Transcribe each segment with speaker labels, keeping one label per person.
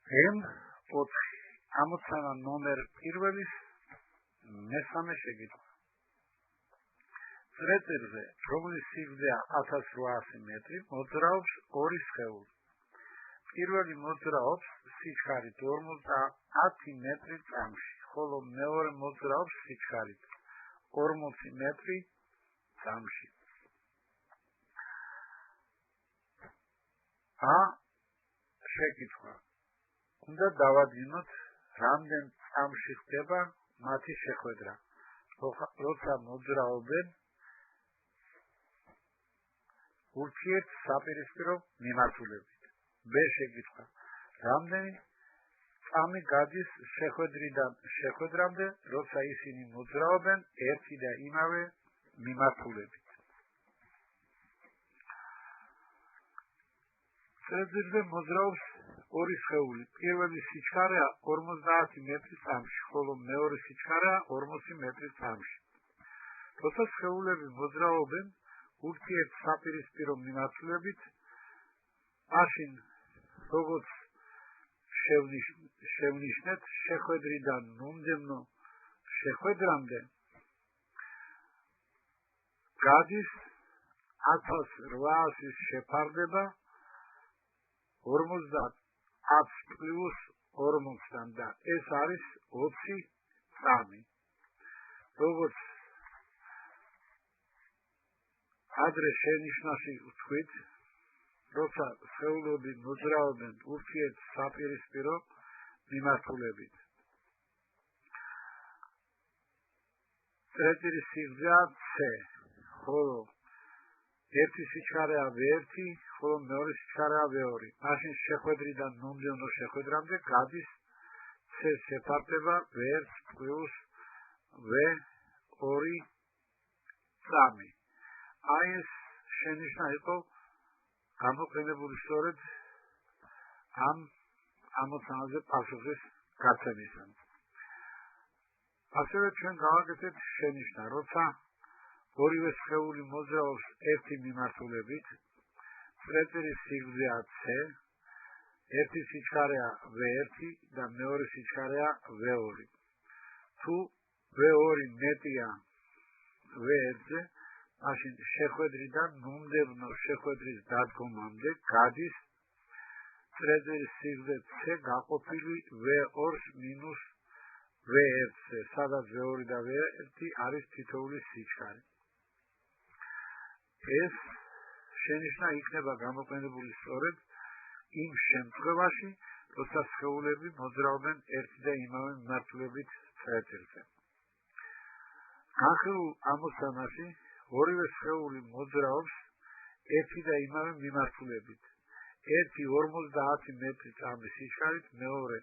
Speaker 1: M4 ამოცანა ნომერ 1-ის მესამე შეკითხვა. წრეწირზე, რომლის სიგრძეა 1800 მეტრი, მოძრაობს ორი სხეული. პირველი მოძრაობს სიჩქარით 50 მეტრი წამში, ხოლო მეორე მოძრაობს სიჩქარით 40 მეტრი წამში. შეკითხვა. უნდა დავადგინოთ, რამდენ წამში ხდება მათი შეხვედრა, როცა მოძრაობენ ურთიერთსაპირისპირო მიმართულებით. B შეკითხვა. რამდენი წამი გადის შეხვედრიდან შეხვედრამდე, როცა ისინი მოძრაობენ ერთი და იმავე მიმართულებით. წრეწირზე მოძრაობს ორი სხეული. პირველი სიჩქარეა 50 მეტრი წამში, ხოლო მეორე სიჩქარეა 40 მეტრი წამში. როცა სხეულები მოძრაობენ ურთიერთსაპირისპირო მიმართულებით, მაშინ როგორც შევნიშნეთ, შეხვედრიდან მომდევნო შეხვედრამდე გადის 1800-ის შეფარდება 50 პლუს 40-დან და ეს არის 20 წამი. როგორც ადრე შენიშვნაში ვთქვით, როცა სხეულები მოძრაობენ ურთიერთსაპირისპირო მიმართულებით. წრეწირის სიგრძეა C, ხოლო ერთი სიჩქარეა V1, ხოლო მეორე სიჩქარეა V2. მაშინ შეხვედრიდან მომდევნო შეხვედრამდე გადის C შეფარდება V1 პლუს V2 წამი. ეს შენიშვნა იყო გამოყენებული სწორედ ამ ამოცანაზე პასუხის გაცემისას. ასევე ჩვენ გავაკეთეთ შენიშვნა, როცა ორივე სხეული მოძრაობს ერთი მიმართულებით, წრეწირის სიგრძეა C, ერთი სიჩქარეა V1 და მეორე სიჩქარეა V2. თუ V2 მეტია V1-ზე, მაშინ შეხვედრიდან მომდევნო შეხვედრის დადგომამდე გადის წრეწირის სიგრძე C გაყოფილი V2-ს მინუს V1-ზე, სადაც V2 და V1 არის თითოეული სიჩქარე. ეს შენიშვნა იქნება გამოყენებული სწორედ იმ შემთხვევაში, როცა სხეულები მოძრაობენ ერთი და იმავე მიმართულებით წრეწირზე. განხილულ ამოცანაში ორივე სხეული მოძრაობს ერთი და იმავე მიმართულებით. ერთი 50 მეტრი წამი სიჩქარით, მეორე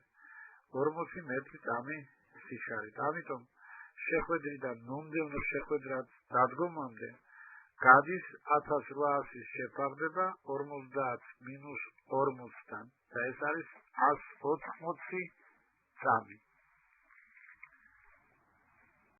Speaker 1: 40 მეტრი წამი სიჩქარით. ამიტომ შეხვედრიდან მომდევნო შეხვედრას დადგომამდე გადის 1800-ის შეფარდება 50 მინუს 40-დან და ეს არის 180 წამი.